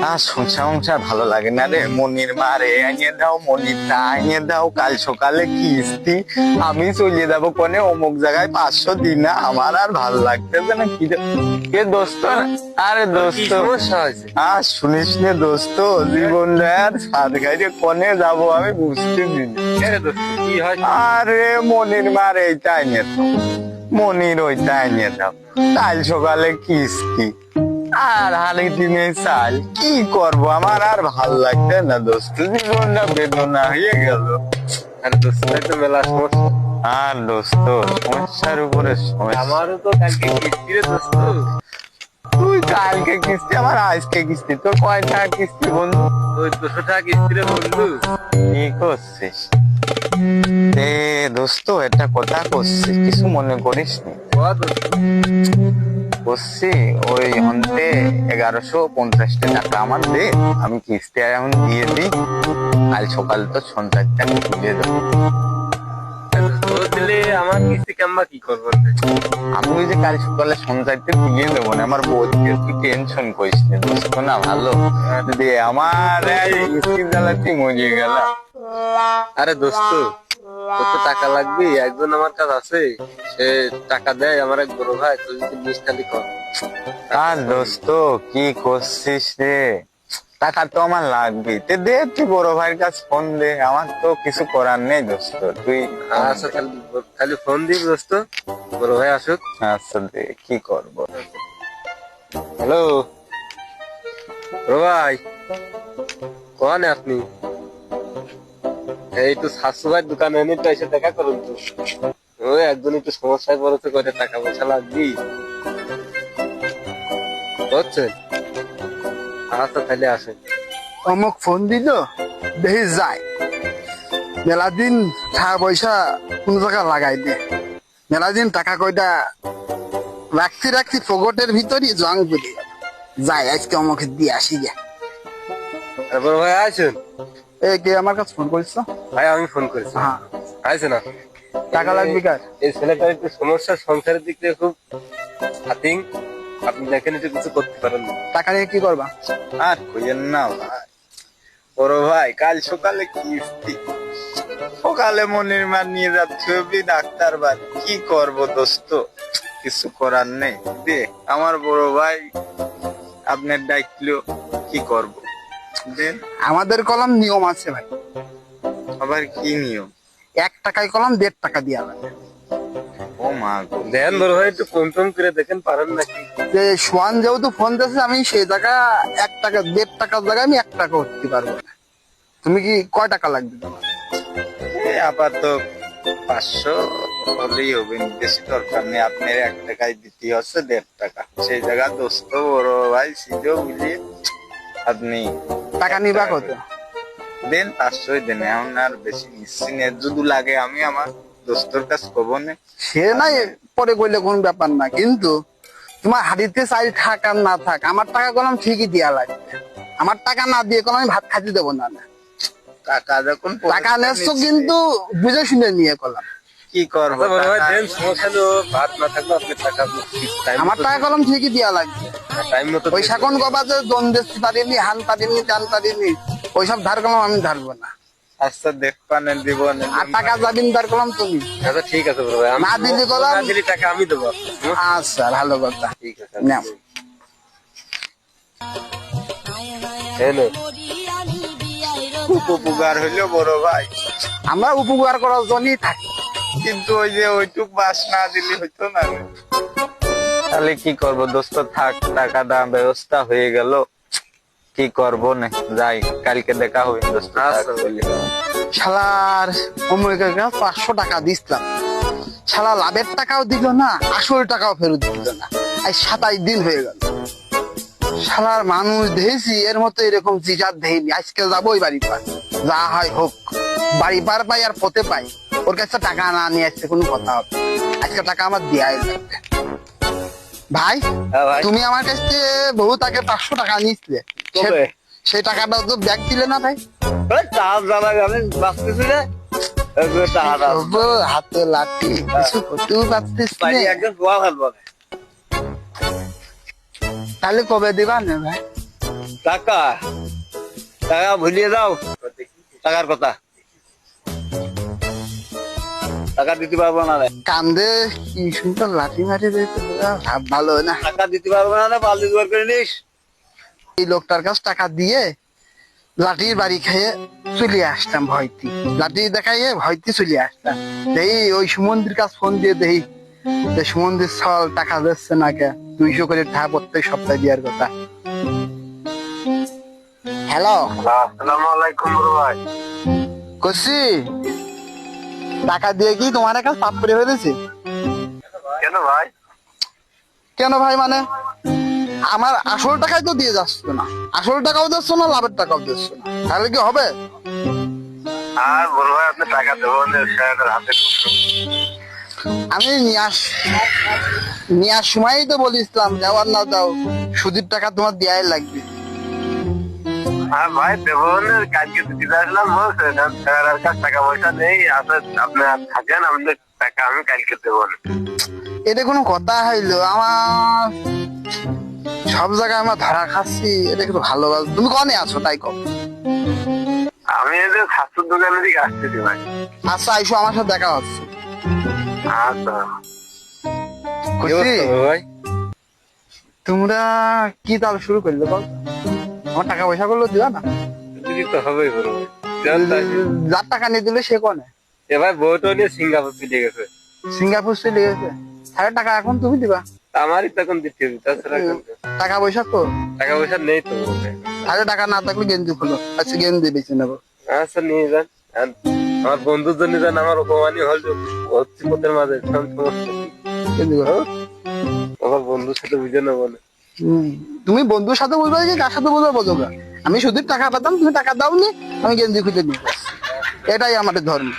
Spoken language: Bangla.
আর সংসার ভালো লাগে না রে। মনির মা রে আনিয়ে দাও, মনির তা আনিয়ে দাও, কাল সকালে কিস্তি, আমি চলে যাবো কোনে অমুক জায়গায় 500 দিন না, আমার আর ভালো লাগতেছে না। কি কে দোস্ত? আরে দোস্ত আর শুনিস নে দোস্ত, জীবন আর সাত গাড়ি কোনে যাবো আমি বুঝতেছি না। কি হয়? আরে মনির মা রে এইটা আনিয়ে দাও, মনির ওইটা আনিয়ে দাও, কাল সকালে কিস্তি আর হালি দিনে চাল, কি করব? আমার আর ভাল লাগছে না দোস্ত, জীবনটা বেদনা হয়ে গেল। আরে দোস্ত তো মেলা সমস্যা। আর দোস্ত সমস্যার উপরে সমস্যা। আমারও তো কালকে কিস্তি রে দোস্ত। তুই কালকে কিস্তি, আমার আজকে কিস্তি, তোর কয় টাকা কিস্তি বন্ধু? ওই 200 টাকা কিস্তি রে বন্ধু। কি করছিস এ দোস্ত? এটা কথা করছিস, কিছু মনে করিস নি? করছি ওই হন্তে 1150 টাকা আমার দে, আমি কিস্তি এখন দিয়ে দিই, কাল সকাল তো সন্ধ্যাটা আমি তুলে দেবো। দিলে আমার কিস্তি কেমবা কি করবো? আমি ওই যে কাল সকালে সন্ধ্যাতে তুলে দেবো না, আমার বউকে তুই টেনশন করিস না দোস্ত, না ভালো দে, আমার কিস্তির জ্বালাতে মরিয়ে গেল। আরে দোস্ত তোর তো টাকা লাগবে, একজন আমার কাছে আছে, সে টাকা দেয় আমার এক বড় ভাই, তুই যদি মিষ্টালি কর। আর দোস্ত কি করছিস রে? টাকা তো আমার লাগবে, তে দে, তুই বড় ভাইয়ের কাছে ফোন দে, আমার তো কিছু করার নেই দোস্ত, তুই আচ্ছা খালি ফোন দিবি দোস্ত, বড় ভাই আসুক। আচ্ছা দে, কি করবো। হ্যালো বড় ভাই, কোন আপনি? এই তো শাশু ভাই দোকানে এনে তো এসে দেখা করুন তো, ওই একজন একটু সমস্যায় পড়েছে, করে টাকা পয়সা লাগবি বুঝছেন। আচ্ছা তাহলে আসেন। অমুক ফোন দিল, দেখি যায় মেলা দিন টাকা পয়সা কোন জায়গা লাগাই দে, মেলা দিন টাকা কয়টা রাখছি পকেটের ভিতরই জং পড়ে গেল, যাই আজকে অমুক দিয়ে আসি গে। আর বড় ভাই আসেন। এ কে আমার কাছে ফোন করিস? ভাই আমি ফোন করেছি। হ্যাঁ, আইছে না? টাকা লাগবে কার? এই ছেলেটার একটু সমস্যা, সংসারের দিক থেকে খুব হাতিং, আপনি দেখেন একটু কিছু করতে পারেন না। টাকা নিয়ে কি করবা? আর কইেন না ভাই, বড় ভাই কাল সকালে কিস্তি, সকালে মনির মা নিয়ে যাচ্ছে ডাক্তার বাড়ি, কি করব দোস্ত, কিছু করার নেই দে, আমার বড় ভাই আপনার ডাকলো, কি করব দেন। আমাদের কলম নিয়ম আছে ভাই, আবার কি নিয়ম? 1 টাকায় কলম 1.5 টাকা দিয়া লাগে। ও মা গো, দেন বড় ভাই একটু কম টম করে দেখেন, পারেন নাকি? যে সোয়ান যেহেতু ফোন দিয়েছে, আমি সেই জায়গা 1 টাকা 1.5 টাকার জায়গায় আমি 1 টাকা উঠতে পারবো না। তুমি কি কয় টাকা লাগবে তোমার? এই আপাতত 500 হলেই হবে, বেশি দরকার নেই। আপনার 1 টাকায় দিতে হচ্ছে 1.5 টাকা, সেই জায়গা দোস্ত বড় ভাই সিধেও বুঝিয়ে আপনি টাকা নিবা কত? দেন 500 দেন, এখন আর বেশি নিচ্ছি না, যদি লাগে আমি আমার দোস্তর কাছে কব না। সে নাই পরে কইলে কোন ব্যাপার না, কিন্তু তোমার হাড়িতে চাই থাক আর না থাক, আমার টাকা কলম ঠিকই দিয়া লাগবে। আমার টাকা না দিয়ে কলম আমি ভাত খাইতে দেবো না। টাকা যখন টাকা নেছো কিন্তু বুঝে শুনে নিয়ে কলম। কি করবো? আচ্ছা বড় ভাই দেন, সমস্যা নেই, ভাত না থাকলে আপনি টাকা আমার টাকা কলম ঠিকই দিয়া লাগবে। টাইম মতো পয়সা কোন গবা যে দন দেখতে পারিনি, হান পারিনি, টান পারিনি, ওইসব ধার কলম আমি ধারবো না। আচ্ছা দেখবানে দিব না। আর টাকা যাবিন ধার কলম তুমি। আচ্ছা ঠিক আছে বড় ভাই, না দিলে কলম, না দিলে টাকা আমি দেবো। আচ্ছা ভালো কথা। ঠিক আছে নাও। এনে খুব উপকার হইলো বড় ভাই, আমরা উপকার করার জন্যই থাকি। কিন্তু ওই যে ওইটুক বাস না দিলে হইতো না। তাহলে কি করব দোস্ত, থাক, টাকা দাম ব্যবস্থা হয়ে গেল, কি করব না, যাই, কালকে দেখা হবে দোস্ত। আচ্ছা। শালার অমুকে 500 টাকা দিছিলাম, শালা লাভের টাকাও দিল না, আসল টাকাও ফেরত দিল না। আজ 27 দিন হয়ে গেল। শালার মানুষ দেখেছি এর মতো এরকম জিজার দেখিনি। আজকে যাবো ওই বাড়ি পার, যা হয় হোক, বাড়ি পার পাই আর পথে পাই, ওর কাছে টাকা না নিয়ে আসছে কোনো কথা হবে। আজকে টাকা আমার দেয়াই লাগবে। ভাই হ্যাঁ ভাই। তুমি আমার কাছ থেকে বহু তাকে 500 টাকা নিছিলে, কবে? সেই টাকাটা তো ব্যাগ দিলে না ভাই। চাপ জ্বালা আমি বাঁচতেছি রে, তবু হাতে লাঠি, কিছু করতেও পারতিস না। একজন গোয়া ফেলবো। তাহলে কবে দিবা না ভাই? টাকা টাকা ভুলিয়ে দাও টাকার কথা টাকা দিতে পারবো না রে কান্দে কি সুন্দর লাঠি মারি দিতে ভাব ভালো না। টাকা দিতে পারবো না রে বালতি জোগাড় করে নিস এই লোকটার কাছে টাকা দিয়ে লাঠির বাড়ি খেয়ে চলে আসতাম ভয়তি, লাঠি দেখাইয়ে ভয়তি চলে আসতাম। দেখি ওই সুমন্দির কাছে ফোন দিয়ে দেখি যে সুমন্দির সল টাকা দিচ্ছে না কে, 200 করে টাকা প্রত্যেক সপ্তাহে দেওয়ার কথা। হ্যালো, আসসালামু আলাইকুম বড় ভাই কসি টাকা দিয়ে কি তোমার কাছে পাপ করে ফেলেছে? কেন ভাই কেন ভাই মানে আমার আসল টাকাই তো দিয়ে যাচ্ছ না, আসল টাকাও দিচ্ছ না, লাভের টাকাও দিচ্ছ না, তাহলে কি হবে? আর বড় ভাই আপনি টাকা দেবেন স্যারের হাতে আমি নেওয়ার সময়ই তো বলিসলাম যাওয়ার না যাও, সুদের টাকা তোমার দেয়াই লাগবে। আর ভাই দেবেন কালকে দিতে আসলাম বলছে স্যারের কাছে টাকা পয়সা নেই আপনার থাকেন আমাদের টাকা আমি কালকে দেবেন এটা কোনো কথা হইলো? আমার সব জায়গায় আমার ধরা খাচ্ছি, এটা কিন্তু ভালো। তুমি কনে আছো তাই কম? আমি এই যে স্বাস্থ্যের দোকানের দিকে আসতেছি ভাই আচ্ছা আইসো, আমার সাথে দেখা হচ্ছে। আচ্ছা খুশি ভাই তোমরা কি তাল শুরু করলে বল? আমার টাকা পয়সা গুলো দিবা না? দিতে হবেই বড় ভাই যার টাকা নিয়ে দিলে সে কনে? এবার বউটা নিয়ে সিঙ্গাপুর চলে গেছে সিঙ্গাপুর চলে গেছে, তাহলে টাকা এখন তুমি দিবা? আমারই তখন দিতে হবে তাছাড়া টাকা পয়সা তো টাকা পয়সা নেই তো তাহলে টাকা না থাকলে গেঞ্জি খুলো, আচ্ছা গেঞ্জি বেছে নেবো। আচ্ছা নিয়ে যান আর আমার বন্ধুর জন্য যান আমার অপমানই হচ্ছে পথের মাঝে সমস্যা গেঞ্জি খুলো। আমার বন্ধুর সাথে বুঝে নেবো না তুমি বন্ধুর সাথে বলবে কি কার সাথে বলবে বোঝো না? আমি সুদের টাকা পেতাম, তুমি টাকা দাওনি, আমি গেঞ্জি খুলে নিই, এটাই আমাদের ধর্ম।